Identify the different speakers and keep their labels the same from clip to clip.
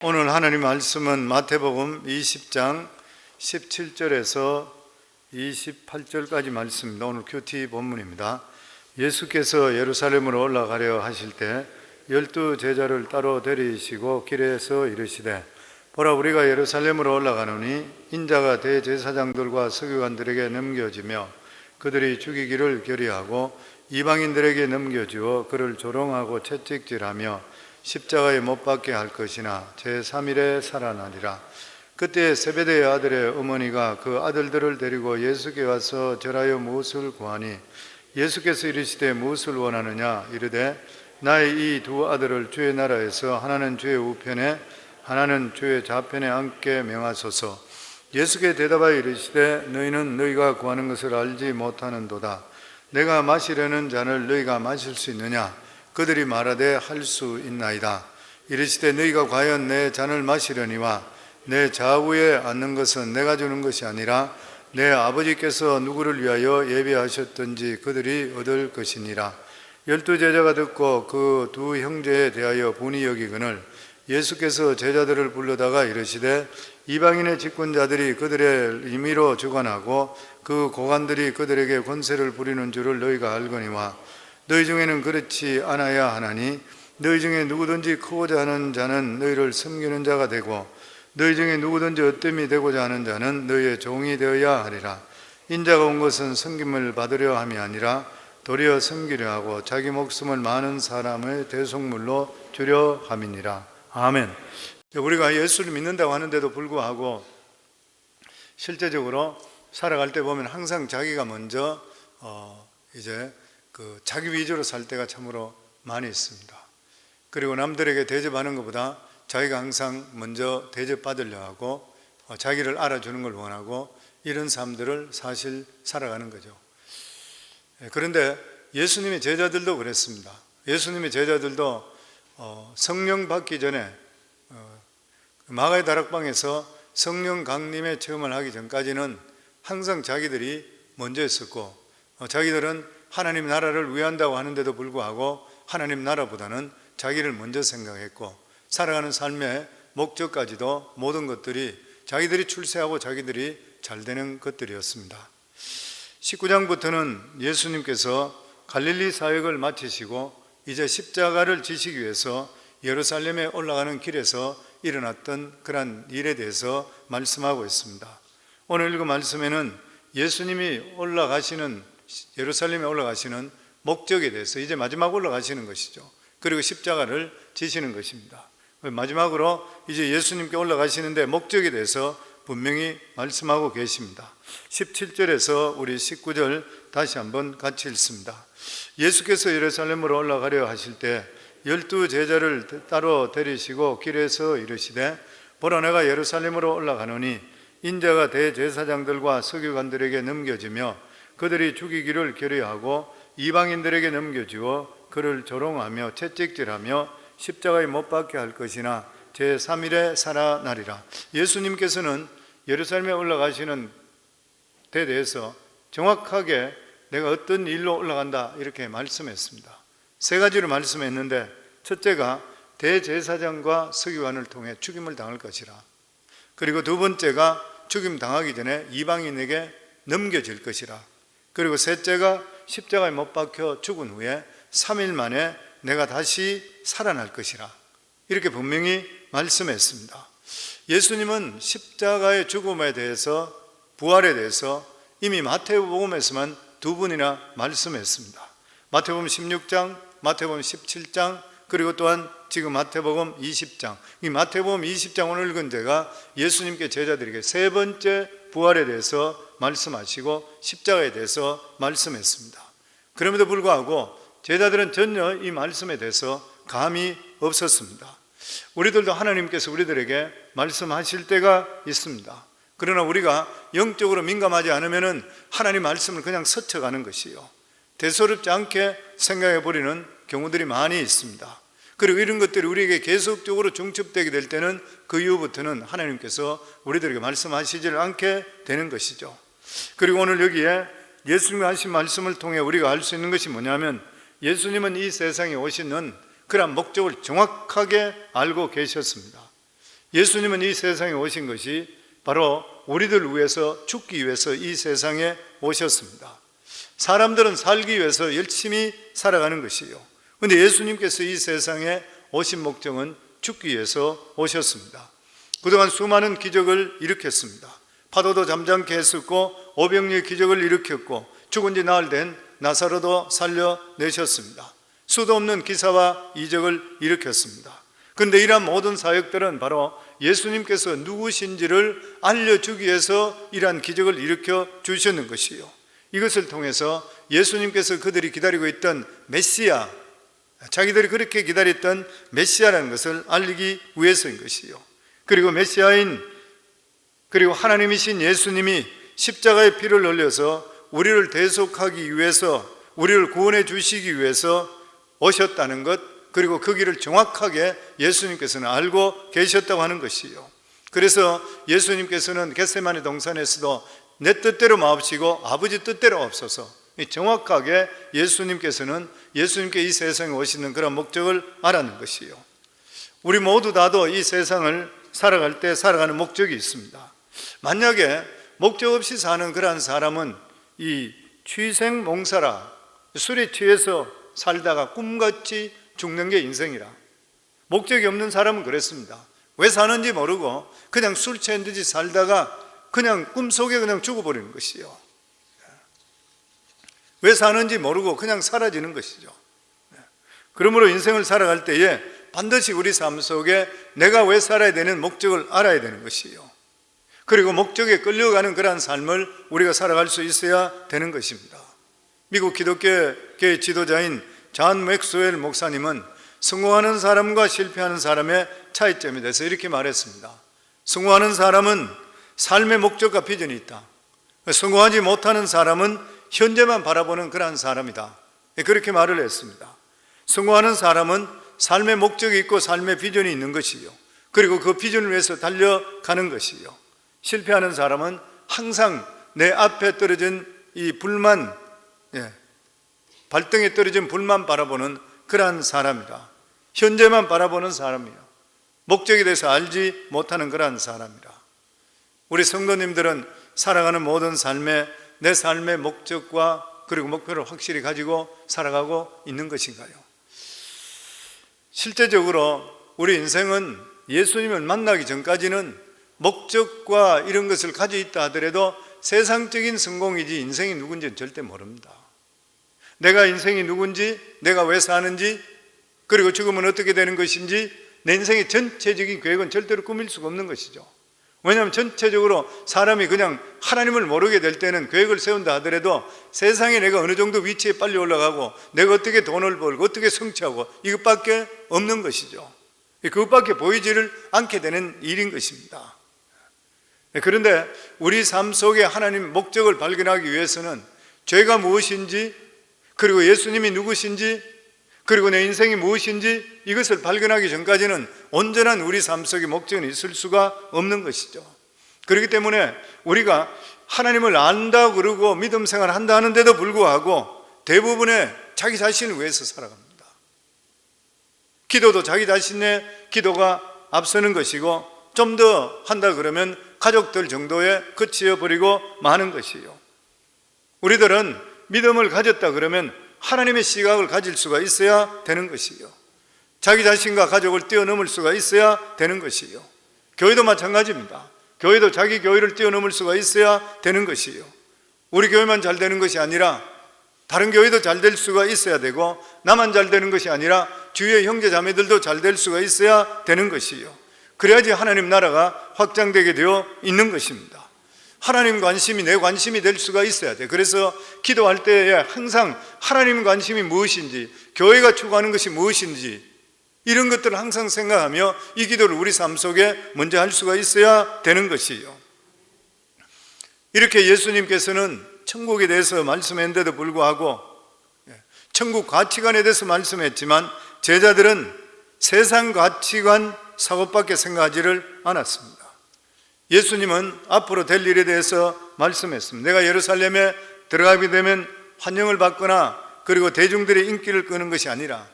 Speaker 1: 오늘 하나님 말씀은 마태복음 20장 17절에서 28절까지 말씀입니다. 오늘 큐티 본문입니다. 예수께서 예루살렘으로 올라가려 하실 때 12 제자를 따로 데리시고 길에서 이르시되 보라, 우리가 예루살렘으로 올라가노니 인자가 대제사장들과 서기관들에게 넘겨지며 그들이 죽이기를 결의하고 이방인들에게 넘겨주어 그를 조롱하고 채찍질하며 십자가에 못 박게 할 것이나 제3일에 살아나리라. 그때 세베대의 아들의 어머니가 그 아들들을 데리고 예수께 와서 절하여 무엇을 구하니 예수께서 이르시되 무엇을 원하느냐 이르되 나의 이 두 아들을 주의 나라에서 하나는 주의 우편에 하나는 주의 좌편에 앉게 명하소서. 예수께 대답하여 이르시되 너희는 너희가 구하는 것을 알지 못하는도다. 내가 마시려는 잔을 너희가 마실 수 있느냐? 그들이 말하되 할 수 있나이다. 이르시되 너희가 과연 내 잔을 마시려니와 내 좌우에 앉는 것은 내가 주는 것이 아니라 내 아버지께서 누구를 위하여 예비하셨든지 그들이 얻을 것이니라. 12 제자가 듣고 그 두 형제에 대하여 분이 여기거늘 예수께서 제자들을 불러다가 이르시되 이방인의 집권자들이 그들의 임의로 주관하고 그 고관들이 그들에게 권세를 부리는 줄을 너희가 알거니와 너희 중에는 그렇지 않아야 하나니 너희 중에 누구든지 크고자 하는 자는 너희를 섬기는 자가 되고 너희 중에 누구든지 으뜸이 되고자 하는 자는 너희의 종이 되어야 하리라. 인자가 온 것은 섬김을 받으려 함이 아니라 도리어 섬기려 하고 자기 목숨을 많은 사람의 대속물로 주려 함이니라. 아멘. 우리가 예수를 믿는다고 하는데도 불구하고 실제적으로 살아갈 때 보면 항상 자기가 먼저 자기 위주로 살 때가 참으로 많이 있습니다. 그리고 남들에게 대접하는 것보다 자기가 항상 먼저 대접받으려 하고 자기를 알아주는 걸 원하고 이런 삶들을 사실 살아가는 거죠. 그런데 예수님의 제자들도 그랬습니다. 예수님의 제자들도 성령 받기 전에 마가의 다락방에서 성령 강림의 체험을 하기 전까지는 항상 자기들이 먼저 했었고 자기들은 하나님 나라를 위한다고 하는데도 불구하고 하나님 나라보다는 자기를 먼저 생각했고 살아가는 삶의 목적까지도 모든 것들이 자기들이 출세하고 자기들이 잘 되는 것들이었습니다. 19장부터는 예수님께서 갈릴리 사역을 마치시고 이제 십자가를 지시기 위해서 예루살렘에 올라가는 길에서 일어났던 그런 일에 대해서 말씀하고 있습니다. 오늘 읽은 말씀에는 예수님이 예루살렘에 올라가시는 목적에 대해서 이제 마지막 올라가시는 것이죠. 그리고 십자가를 지시는 것입니다. 마지막으로 이제 예수님께 올라가시는데 목적에 대해서 분명히 말씀하고 계십니다. 17절에서 우리 19절 다시 한번 같이 읽습니다. 예수께서 예루살렘으로 올라가려 하실 때 12 제자를 따로 데리시고 길에서 이르시되 보라, 내가 예루살렘으로 올라가노니 인자가 대제사장들과 서기관들에게 넘겨지며 그들이 죽이기를 결의하고 이방인들에게 넘겨주어 그를 조롱하며 채찍질하며 십자가에 못 박게 할 것이나 제3일에 살아나리라. 예수님께서는 예루살렘에 올라가시는 데 대해서 정확하게 내가 어떤 일로 올라간다 이렇게 말씀했습니다. 세 가지로 말씀했는데 첫째가 대제사장과 서기관을 통해 죽임을 당할 것이라. 그리고 두 번째가 죽임 당하기 전에 이방인에게 넘겨질 것이라. 그리고 셋째가 십자가에 못 박혀 죽은 후에 3일 만에 내가 다시 살아날 것이라. 이렇게 분명히 말씀했습니다. 예수님은 십자가의 죽음에 대해서 부활에 대해서 이미 마태복음에서만 두 번이나 말씀했습니다. 마태복음 16장, 마태복음 17장, 그리고 또한 지금 마태복음 20장. 이 마태복음 20장 오늘 읽은 제가 예수님께 제자들에게 세 번째 부활에 대해서 말씀하시고 십자가에 대해서 말씀했습니다. 그럼에도 불구하고 제자들은 전혀 이 말씀에 대해서 감이 없었습니다. 우리들도 하나님께서 우리들에게 말씀하실 때가 있습니다. 그러나 우리가 영적으로 민감하지 않으면 하나님 말씀을 그냥 스쳐가는 것이요, 대수롭지 않게 생각해 버리는 경우들이 많이 있습니다. 그리고 이런 것들이 우리에게 계속적으로 중첩되게 될 때는 그 이후부터는 하나님께서 우리들에게 말씀하시지 않게 되는 것이죠. 그리고 오늘 여기에 예수님이 하신 말씀을 통해 우리가 알 수 있는 것이 뭐냐면 예수님은 이 세상에 오시는 그런 목적을 정확하게 알고 계셨습니다. 예수님은 이 세상에 오신 것이 바로 우리들 위해서 죽기 위해서 이 세상에 오셨습니다. 사람들은 살기 위해서 열심히 살아가는 것이요. 그런데 예수님께서 이 세상에 오신 목적은 죽기 위해서 오셨습니다. 그동안 수많은 기적을 일으켰습니다. 파도도 잠잠케 했었고, 오병이의 기적을 일으켰고, 죽은 지 나흘 된 나사로도 살려내셨습니다. 수도 없는 기사와 이적을 일으켰습니다. 그런데 이러한 모든 사역들은 바로 예수님께서 누구신지를 알려주기 위해서 이러한 기적을 일으켜 주셨는 것이요, 이것을 통해서 예수님께서 그들이 기다리고 있던 메시아, 자기들이 그렇게 기다렸던 메시아라는 것을 알리기 위해서인 것이요, 그리고 메시아인, 그리고 하나님이신 예수님이 십자가의 피를 흘려서 우리를 대속하기 위해서, 우리를 구원해 주시기 위해서 오셨다는 것, 그리고 그 길을 정확하게 예수님께서는 알고 계셨다고 하는 것이요. 그래서 예수님께서는 겟세마네 동산에서도 내 뜻대로 마옵시고 아버지 뜻대로 없어서, 정확하게 예수님께 이 세상에 오시는 그런 목적을 알았는 것이요. 우리 모두 다도 이 세상을 살아갈 때 살아가는 목적이 있습니다. 만약에 목적 없이 사는 그러한 사람은 이 취생몽사라, 술에 취해서 살다가 꿈같이 죽는 게 인생이라. 목적이 없는 사람은 그랬습니다. 왜 사는지 모르고 그냥 술 취한 듯이 살다가 그냥 꿈속에 그냥 죽어버리는 것이요. 왜 사는지 모르고 그냥 사라지는 것이죠. 그러므로 인생을 살아갈 때에 반드시 우리 삶 속에 내가 왜 살아야 되는 목적을 알아야 되는 것이요, 그리고 목적에 끌려가는 그러한 삶을 우리가 살아갈 수 있어야 되는 것입니다. 미국 기독교의 지도자인 존 맥스웰 목사님은 성공하는 사람과 실패하는 사람의 차이점에 대해서 이렇게 말했습니다. 성공하는 사람은 삶의 목적과 비전이 있다. 성공하지 못하는 사람은 현재만 바라보는 그러한 사람이다. 그렇게 말을 했습니다. 성공하는 사람은 삶의 목적이 있고 삶의 비전이 있는 것이요, 그리고 그 비전을 위해서 달려가는 것이요. 실패하는 사람은 항상 내 앞에 떨어진 이 불만, 발등에 떨어진 불만 바라보는 그러한 사람이다. 현재만 바라보는 사람이요, 목적에 대해서 알지 못하는 그러한 사람이라. 우리 성도님들은 살아가는 모든 삶에 내 삶의 목적과 그리고 목표를 확실히 가지고 살아가고 있는 것인가요? 실제적으로 우리 인생은 예수님을 만나기 전까지는 목적과 이런 것을 가지고 있다 하더라도 세상적인 성공이지 인생이 누군지는 절대 모릅니다. 내가 인생이 누군지, 내가 왜 사는지, 그리고 죽으면 어떻게 되는 것인지 내 인생의 전체적인 계획은 절대로 꾸밀 수가 없는 것이죠. 왜냐하면 전체적으로 사람이 그냥 하나님을 모르게 될 때는 계획을 세운다 하더라도 세상에 내가 어느 정도 위치에 빨리 올라가고 내가 어떻게 돈을 벌고 어떻게 성취하고 이것밖에 없는 것이죠. 그것밖에 보이지를 않게 되는 일인 것입니다. 그런데 우리 삶 속에 하나님 목적을 발견하기 위해서는 죄가 무엇인지, 그리고 예수님이 누구신지, 그리고 내 인생이 무엇인지 이것을 발견하기 전까지는 온전한 우리 삶 속에 목적은 있을 수가 없는 것이죠. 그렇기 때문에 우리가 하나님을 안다 그러고 믿음 생활을 한다 하는데도 불구하고 대부분의 자기 자신을 위해서 살아갑니다. 기도도 자기 자신의 기도가 앞서는 것이고, 좀 더 한다 그러면 가족들 정도에 그치어버리고 마는 것이요. 우리들은 믿음을 가졌다 그러면 하나님의 시각을 가질 수가 있어야 되는 것이요, 자기 자신과 가족을 뛰어넘을 수가 있어야 되는 것이요. 교회도 마찬가지입니다. 교회도 자기 교회를 뛰어넘을 수가 있어야 되는 것이요. 우리 교회만 잘 되는 것이 아니라 다른 교회도 잘 될 수가 있어야 되고, 나만 잘 되는 것이 아니라 주위의 형제 자매들도 잘 될 수가 있어야 되는 것이요. 그래야지 하나님 나라가 확장되게 되어 있는 것입니다. 하나님 관심이 내 관심이 될 수가 있어야 돼. 그래서 기도할 때에 항상 하나님 관심이 무엇인지, 교회가 추구하는 것이 무엇인지 이런 것들을 항상 생각하며 이 기도를 우리 삶 속에 먼저 할 수가 있어야 되는 것이에요. 이렇게 예수님께서는 천국에 대해서 말씀했는데도 불구하고 천국 가치관에 대해서 말씀했지만 제자들은 세상 가치관 사고밖에 생각하지를 않았습니다. 예수님은 앞으로 될 일에 대해서 말씀했습니다. 내가 예루살렘에 들어가게 되면 환영을 받거나 그리고 대중들의 인기를 끄는 것이 아니라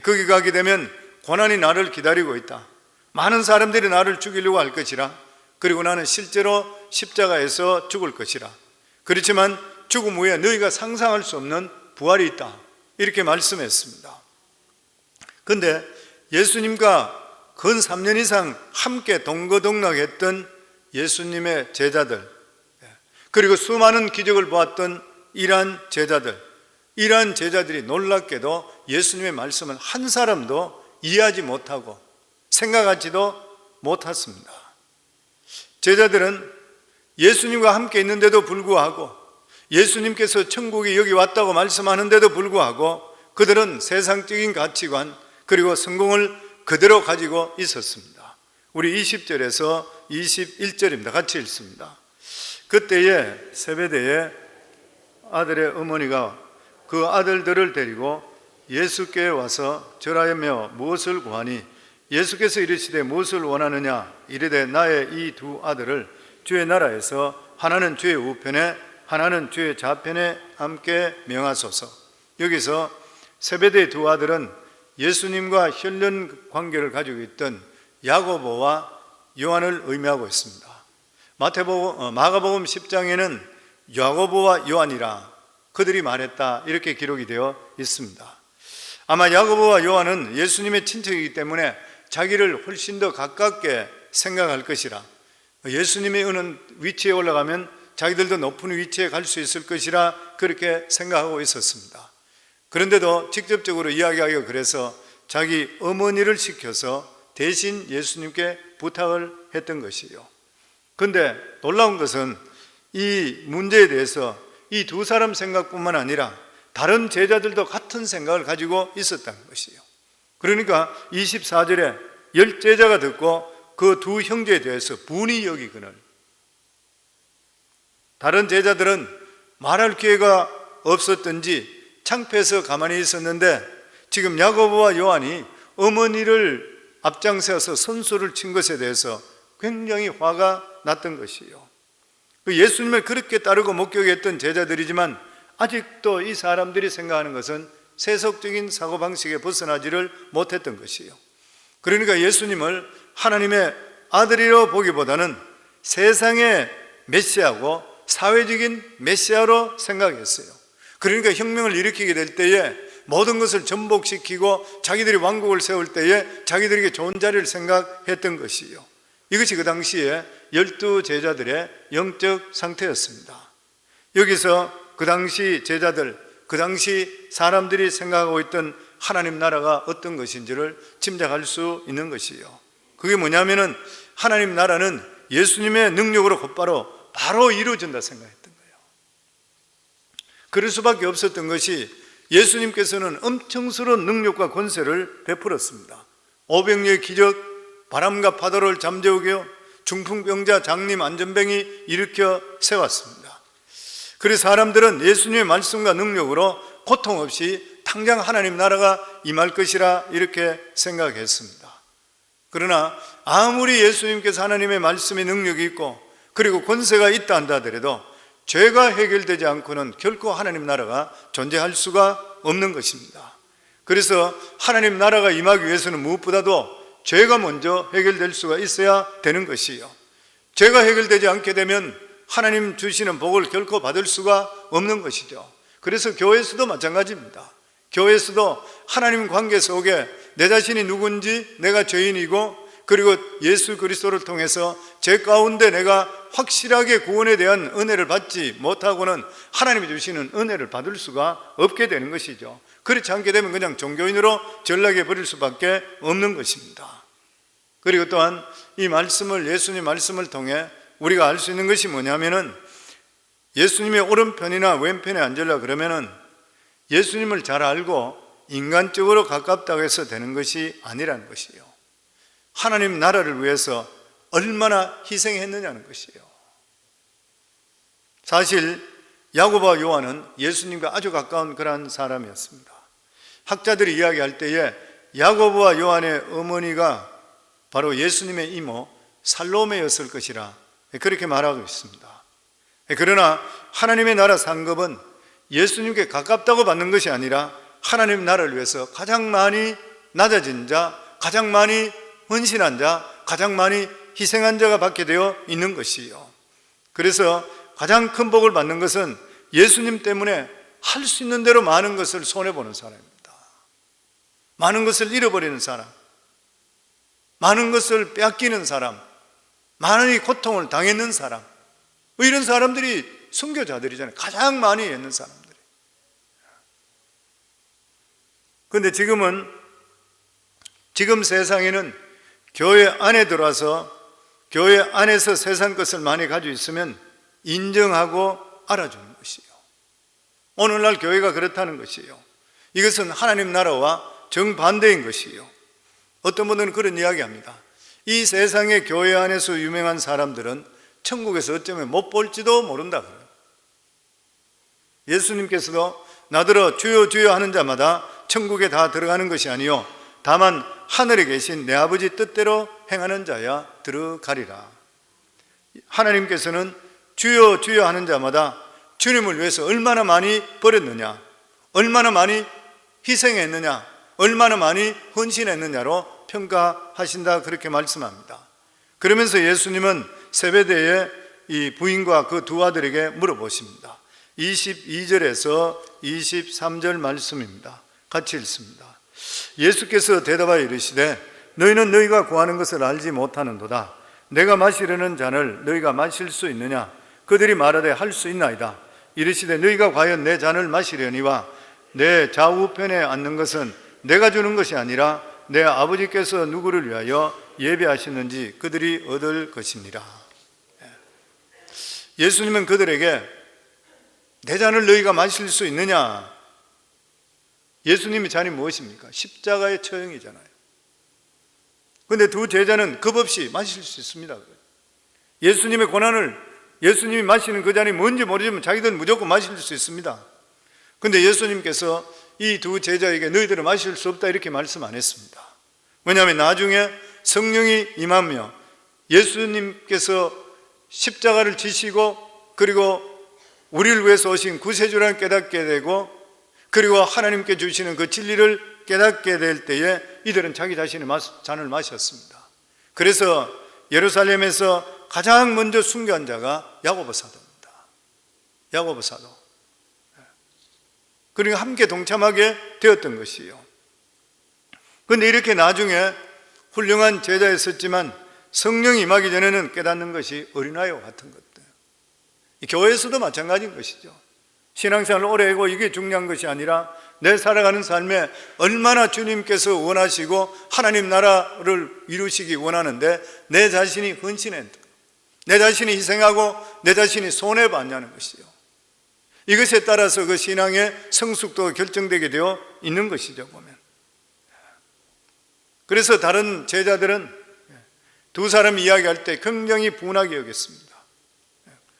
Speaker 1: 거기 가게 되면 고난이 나를 기다리고 있다. 많은 사람들이 나를 죽이려고 할 것이라. 그리고 나는 실제로 십자가에서 죽을 것이라. 그렇지만 죽음 후에 너희가 상상할 수 없는 부활이 있다. 이렇게 말씀했습니다. 그런데 예수님과 근 3년 이상 함께 동거동락했던 예수님의 제자들, 그리고 수많은 기적을 보았던 이러한 제자들이 놀랍게도 예수님의 말씀을 한 사람도 이해하지 못하고 생각하지도 못했습니다. 제자들은 예수님과 함께 있는데도 불구하고, 예수님께서 천국이 여기 왔다고 말씀하는데도 불구하고 그들은 세상적인 가치관 그리고 성공을 그대로 가지고 있었습니다. 우리 20절에서 21절입니다. 같이 읽습니다. 그때에 세베대의 아들의 어머니가 그 아들들을 데리고 예수께 와서 절하며 무엇을 구하니 예수께서 이르시되 무엇을 원하느냐 이르되 나의 이 두 아들을 주의 나라에서 하나는 주의 우편에 하나는 주의 좌편에 함께 명하소서. 여기서 세베대의 두 아들은 예수님과 혈연 관계를 가지고 있던 야고보와 요한을 의미하고 있습니다. 마가복음 10장에는 야고보와 요한이라 그들이 말했다 이렇게 기록이 되어 있습니다. 아마 야고보와 요한은 예수님의 친척이기 때문에 자기를 훨씬 더 가깝게 생각할 것이라, 예수님의 어느 위치에 올라가면 자기들도 높은 위치에 갈 수 있을 것이라 그렇게 생각하고 있었습니다. 그런데도 직접적으로 이야기하기가 그래서 자기 어머니를 시켜서 대신 예수님께 부탁을 했던 것이에요. 그런데 놀라운 것은 이 문제에 대해서 이 두 사람 생각뿐만 아니라 다른 제자들도 같은 생각을 가지고 있었다는 것이에요. 그러니까 24절에 10제자가 듣고 그 두 형제에 대해서 분이 여기거늘, 다른 제자들은 말할 기회가 없었던지 창피해서 가만히 있었는데 지금 야고보와 요한이 어머니를 앞장서서 선수를 친 것에 대해서 굉장히 화가 났던 것이에요. 예수님을 그렇게 따르고 목격했던 제자들이지만 아직도 이 사람들이 생각하는 것은 세속적인 사고방식에 벗어나지를 못했던 것이에요. 그러니까 예수님을 하나님의 아들이라 보기보다는 세상의 메시아고 사회적인 메시아로 생각했어요. 그러니까 혁명을 일으키게 될 때에 모든 것을 전복시키고 자기들이 왕국을 세울 때에 자기들에게 좋은 자리를 생각했던 것이에요. 이것이 그 당시에 12제자들의 영적 상태였습니다. 여기서 그 당시 제자들, 그 당시 사람들이 생각하고 있던 하나님 나라가 어떤 것인지를 짐작할 수 있는 것이에요. 그게 뭐냐면은 하나님 나라는 예수님의 능력으로 곧바로 바로 이루어진다 생각했던 거예요. 그럴 수밖에 없었던 것이 예수님께서는 엄청스러운 능력과 권세를 베풀었습니다. 오병이의 기적, 바람과 파도를 잠재우게 중풍병자, 장님, 안전병이 일으켜 세웠습니다. 그래서 사람들은 예수님의 말씀과 능력으로 고통 없이 당장 하나님 나라가 임할 것이라 이렇게 생각했습니다. 그러나 아무리 예수님께서 하나님의 말씀의 능력이 있고 그리고 권세가 있다 한다 하더라도 죄가 해결되지 않고는 결코 하나님 나라가 존재할 수가 없는 것입니다. 그래서 하나님 나라가 임하기 위해서는 무엇보다도 죄가 먼저 해결될 수가 있어야 되는 것이에요. 죄가 해결되지 않게 되면 하나님 주시는 복을 결코 받을 수가 없는 것이죠. 그래서 교회에서도 마찬가지입니다. 교회에서도 하나님 관계 속에 내 자신이 누군지, 내가 죄인이고 그리고 예수 그리스도를 통해서 제 가운데 내가 확실하게 구원에 대한 은혜를 받지 못하고는 하나님이 주시는 은혜를 받을 수가 없게 되는 것이죠. 그렇지 않게 되면 그냥 종교인으로 전락해 버릴 수밖에 없는 것입니다. 그리고 또한 이 말씀을, 예수님 말씀을 통해 우리가 알 수 있는 것이 뭐냐면은 예수님의 오른편이나 왼편에 앉으려 그러면은 예수님을 잘 알고 인간적으로 가깝다고 해서 되는 것이 아니라는 것이에요. 하나님 나라를 위해서 얼마나 희생했느냐는 것이에요. 사실 야고보와 요한은 예수님과 아주 가까운 그런 사람이었습니다. 학자들이 이야기할 때에 야고보와 요한의 어머니가 바로 예수님의 이모 살로메였을 것이라 그렇게 말하고 있습니다. 그러나 하나님의 나라 상급은 예수님께 가깝다고 받는 것이 아니라 하나님 나라를 위해서 가장 많이 낮아진 자, 가장 많이 헌신한 자, 가장 많이 희생한 자가 받게 되어 있는 것이요. 그래서 가장 큰 복을 받는 것은 예수님 때문에 할 수 있는 대로 많은 것을 손해보는 사람입니다. 많은 것을 잃어버리는 사람, 많은 것을 빼앗기는 사람, 많은 고통을 당했는 사람, 이런 사람들이 선교자들이잖아요. 가장 많이 있는 사람들이. 그런데 지금 세상에는 교회 안에 들어와서 교회 안에서 세상 것을 많이 가지고 있으면 인정하고 알아주는 것이에요. 오늘날 교회가 그렇다는 것이에요. 이것은 하나님 나라와 정반대인 것이에요. 어떤 분들은 그런 이야기합니다. 이 세상의 교회 안에서 유명한 사람들은 천국에서 어쩌면 못 볼지도 모른다 그래요. 예수님께서도 나더러 주여 주여 하는 자마다 천국에 다 들어가는 것이 아니요 다만 하늘에 계신 내 아버지 뜻대로 행하는 자야 들어가리라. 하나님께서는 주여 주여 하는 자마다 주님을 위해서 얼마나 많이 버렸느냐, 얼마나 많이 희생했느냐, 얼마나 많이 헌신했느냐로 평가하신다, 그렇게 말씀합니다. 그러면서 예수님은 세베대의 이 부인과 그 두 아들에게 물어보십니다. 22절에서 23절 말씀입니다. 같이 읽습니다. 예수께서 대답하여 이르시되 너희는 너희가 구하는 것을 알지 못하는도다. 내가 마시려는 잔을 너희가 마실 수 있느냐? 그들이 말하되 할 수 있나이다. 이르시되 너희가 과연 내 잔을 마시려니와 내 좌우편에 앉는 것은 내가 주는 것이 아니라 내 아버지께서 누구를 위하여 예배하시는지 그들이 얻을 것이니라. 예수님은 그들에게 내 잔을 너희가 마실 수 있느냐? 예수님의 잔이 무엇입니까? 십자가의 처형이잖아요. 그런데 두 제자는 겁없이 마실 수 있습니다. 예수님의 고난을, 예수님이 마시는 그 잔이 뭔지 모르지만 자기들은 무조건 마실 수 있습니다. 그런데 예수님께서 이 두 제자에게 너희들은 마실 수 없다 이렇게 말씀 안 했습니다. 왜냐하면 나중에 성령이 임하며 예수님께서 십자가를 지시고 그리고 우리를 위해서 오신 구세주라는 깨닫게 되고 그리고 하나님께 주시는 그 진리를 깨닫게 될 때에 이들은 자기 자신의 잔을 마셨습니다. 그래서 예루살렘에서 가장 먼저 순교한 자가 야고보 사도입니다. 야고보 사도. 그리고 함께 동참하게 되었던 것이에요. 그런데 이렇게 나중에 훌륭한 제자였었지만 성령이 임하기 전에는 깨닫는 것이 어린아이와 같은 것들. 교회에서도 마찬가지인 것이죠. 신앙생활을 오래 하고 이게 중요한 것이 아니라 내 살아가는 삶에 얼마나 주님께서 원하시고 하나님 나라를 이루시기 원하는데 내 자신이 헌신했다, 내 자신이 희생하고 내 자신이 손해봤냐는 것이요. 이것에 따라서 그 신앙의 성숙도가 결정되게 되어 있는 것이죠, 보면. 그래서 다른 제자들은 두 사람이 이야기할 때 굉장히 분하게 여겼습니다.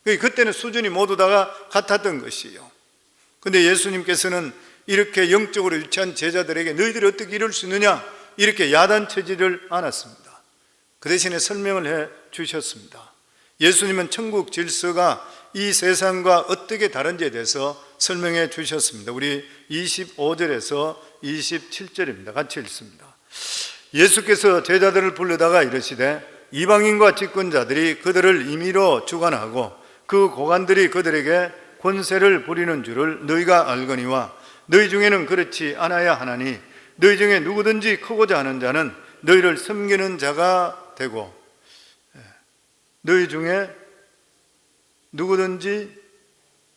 Speaker 1: 그때는 수준이 모두 다가 같았던 것이에요. 그런데 예수님께서는 이렇게 영적으로 유치한 제자들에게 너희들이 어떻게 이룰 수 있느냐 이렇게 야단치지를 않았습니다. 그 대신에 설명을 해 주셨습니다. 예수님은 천국 질서가 이 세상과 어떻게 다른지에 대해서 설명해 주셨습니다. 우리 25절에서 27절입니다. 같이 읽습니다. 예수께서 제자들을 불러다가 이르시되 이방인과 집권자들이 그들을 임의로 주관하고 그 고관들이 그들에게 권세를 부리는 줄을 너희가 알거니와 너희 중에는 그렇지 않아야 하나니 너희 중에 누구든지 크고자 하는 자는 너희를 섬기는 자가 되고 너희 중에 누구든지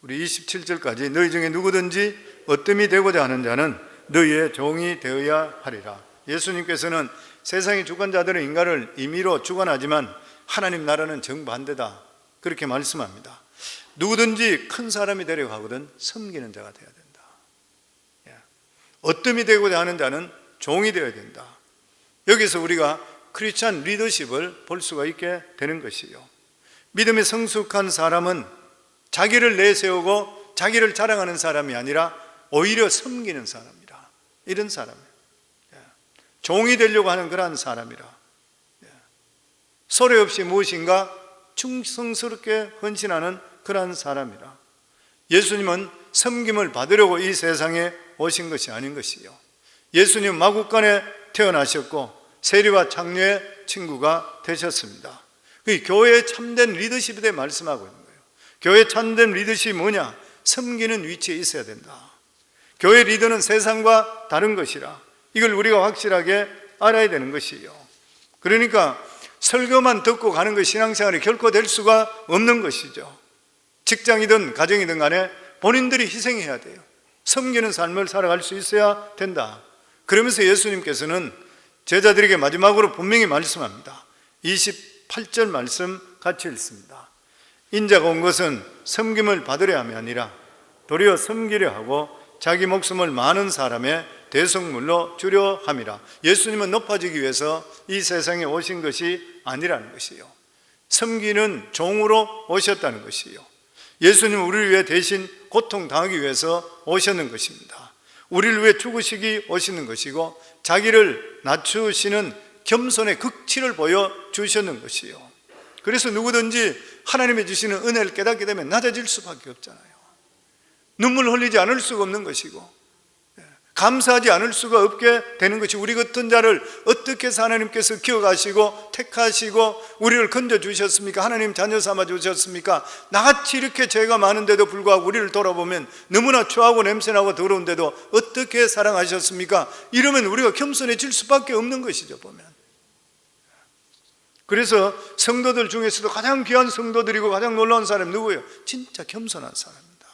Speaker 1: 우리 27절까지 너희 중에 누구든지 어뜸이 되고자 하는 자는 너희의 종이 되어야 하리라. 예수님께서는 세상의 주권자들은 인간을 임의로 주관하지만 하나님 나라는 정반대다 그렇게 말씀합니다. 누구든지 큰 사람이 되려고 하거든 섬기는 자가 되어야 된다. 어뜸이 되고자 하는 자는 종이 되어야 된다. 여기서 우리가 크리스찬 리더십을 볼 수가 있게 되는 것이요. 믿음에 성숙한 사람은 자기를 내세우고 자기를 자랑하는 사람이 아니라 오히려 섬기는 사람이라. 이런 사람이에요. 종이 되려고 하는 그러한 사람이라. 소리 없이 무엇인가 충성스럽게 헌신하는 그러한 사람이라. 예수님은 섬김을 받으려고 이 세상에 오신 것이 아닌 것이요. 예수님은 마국간에 태어나셨고 세리와 창녀의 친구가 되셨습니다. 그 교회의 참된 리더십에 대해 말씀하고 있는 거예요. 교회의 참된 리더십이 뭐냐? 섬기는 위치에 있어야 된다. 교회 리더는 세상과 다른 것이라, 이걸 우리가 확실하게 알아야 되는 것이에요. 그러니까 설교만 듣고 가는 것 신앙생활이 결코 될 수가 없는 것이죠. 직장이든 가정이든 간에 본인들이 희생해야 돼요. 섬기는 삶을 살아갈 수 있어야 된다. 그러면서 예수님께서는 제자들에게 마지막으로 분명히 말씀합니다. 28절 말씀 같이 읽습니다. 인자가 온 것은 섬김을 받으려 함이 아니라 도리어 섬기려 하고 자기 목숨을 많은 사람의 대속물로 주려 함이라. 예수님은 높아지기 위해서 이 세상에 오신 것이 아니라는 것이요, 섬기는 종으로 오셨다는 것이요, 예수님은 우리를 위해 대신 고통당하기 위해서 오셨는 것입니다. 우리를 위해 죽으시기 오시는 것이고 자기를 낮추시는 겸손의 극치를 보여주셨는 것이요, 그래서 누구든지 하나님이 주시는 은혜를 깨닫게 되면 낮아질 수밖에 없잖아요. 눈물 흘리지 않을 수가 없는 것이고 감사하지 않을 수가 없게 되는 것이, 우리 같은 자를 어떻게 해서 하나님께서 기억하시고 택하시고 우리를 건져주셨습니까? 하나님 자녀 삼아 주셨습니까? 나같이 이렇게 죄가 많은데도 불구하고 우리를 돌아보면 너무나 추하고 냄새나고 더러운데도 어떻게 사랑하셨습니까? 이러면 우리가 겸손해질 수밖에 없는 것이죠, 보면. 그래서 성도들 중에서도 가장 귀한 성도들이고 가장 놀라운 사람이 누구예요? 진짜 겸손한 사람입니다.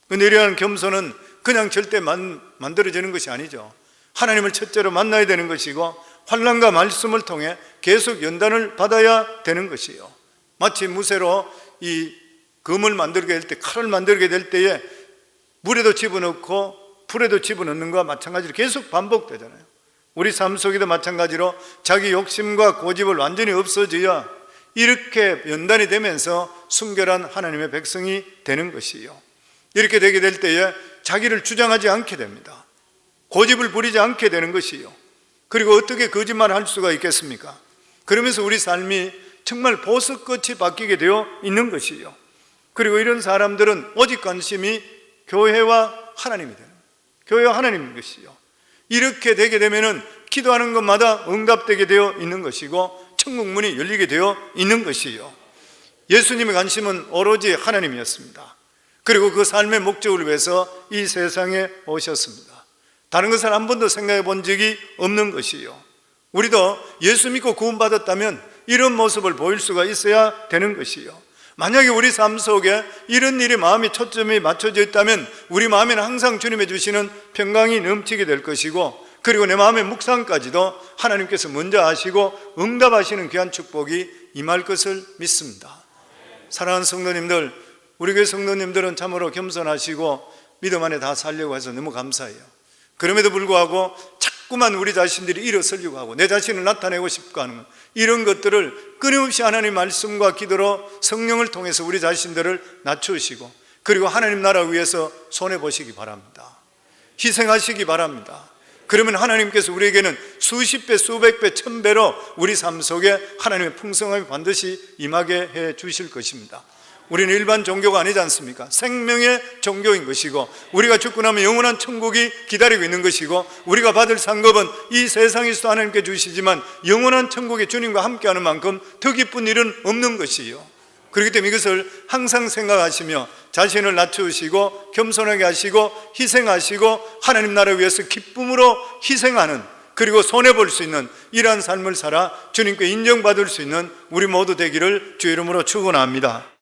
Speaker 1: 근데 이러한 겸손은 그냥 절대 만들어지는 것이 아니죠. 하나님을 첫째로 만나야 되는 것이고 환난과 말씀을 통해 계속 연단을 받아야 되는 것이요, 마치 무쇠로 이 금을 만들게 될 때, 칼을 만들게 될 때에 물에도 집어넣고 불에도 집어넣는 것과 마찬가지로 계속 반복되잖아요. 우리 삶 속에도 마찬가지로 자기 욕심과 고집을 완전히 없어져야 이렇게 연단이 되면서 순결한 하나님의 백성이 되는 것이요, 이렇게 되게 될 때에 자기를 주장하지 않게 됩니다. 고집을 부리지 않게 되는 것이요, 그리고 어떻게 거짓말을 할 수가 있겠습니까? 그러면서 우리 삶이 정말 보석같이 바뀌게 되어 있는 것이요, 그리고 이런 사람들은 오직 관심이 교회와 하나님이 되는, 교회와 하나님인 것이요, 이렇게 되게 되면은 기도하는 것마다 응답되게 되어 있는 것이고 천국 문이 열리게 되어 있는 것이요, 예수님의 관심은 오로지 하나님이었습니다. 그리고 그 삶의 목적을 위해서 이 세상에 오셨습니다. 다른 것을 한 번도 생각해 본 적이 없는 것이요, 우리도 예수 믿고 구원받았다면 이런 모습을 보일 수가 있어야 되는 것이요, 만약에 우리 삶 속에 이런 일에 마음이 초점이 맞춰져 있다면 우리 마음에는 항상 주님의 주시는 평강이 넘치게 될 것이고, 그리고 내 마음의 묵상까지도 하나님께서 먼저 하시고 응답하시는 귀한 축복이 임할 것을 믿습니다. 사랑하는 성도님들, 우리 교회 성도님들은 참으로 겸손하시고 믿음 안에 다 살려고 해서 너무 감사해요. 그럼에도 불구하고 자꾸만 우리 자신들이 일어서려고 하고 내 자신을 나타내고 싶고 하는 이런 것들을 끊임없이 하나님 말씀과 기도로 성령을 통해서 우리 자신들을 낮추시고, 그리고 하나님 나라 위해서 손해보시기 바랍니다. 희생하시기 바랍니다. 그러면 하나님께서 우리에게는 수십 배, 수백 배, 천 배로 우리 삶 속에 하나님의 풍성함이 반드시 임하게 해 주실 것입니다. 우리는 일반 종교가 아니지 않습니까? 생명의 종교인 것이고 우리가 죽고 나면 영원한 천국이 기다리고 있는 것이고 우리가 받을 상급은 이 세상에서 하나님께 주시지만 영원한 천국에 주님과 함께하는 만큼 더 기쁜 일은 없는 것이요, 그렇기 때문에 이것을 항상 생각하시며 자신을 낮추시고 겸손하게 하시고 희생하시고 하나님 나라 위해서 기쁨으로 희생하는, 그리고 손해볼 수 있는 이러한 삶을 살아 주님께 인정받을 수 있는 우리 모두 되기를 주의 이름으로 축원합니다.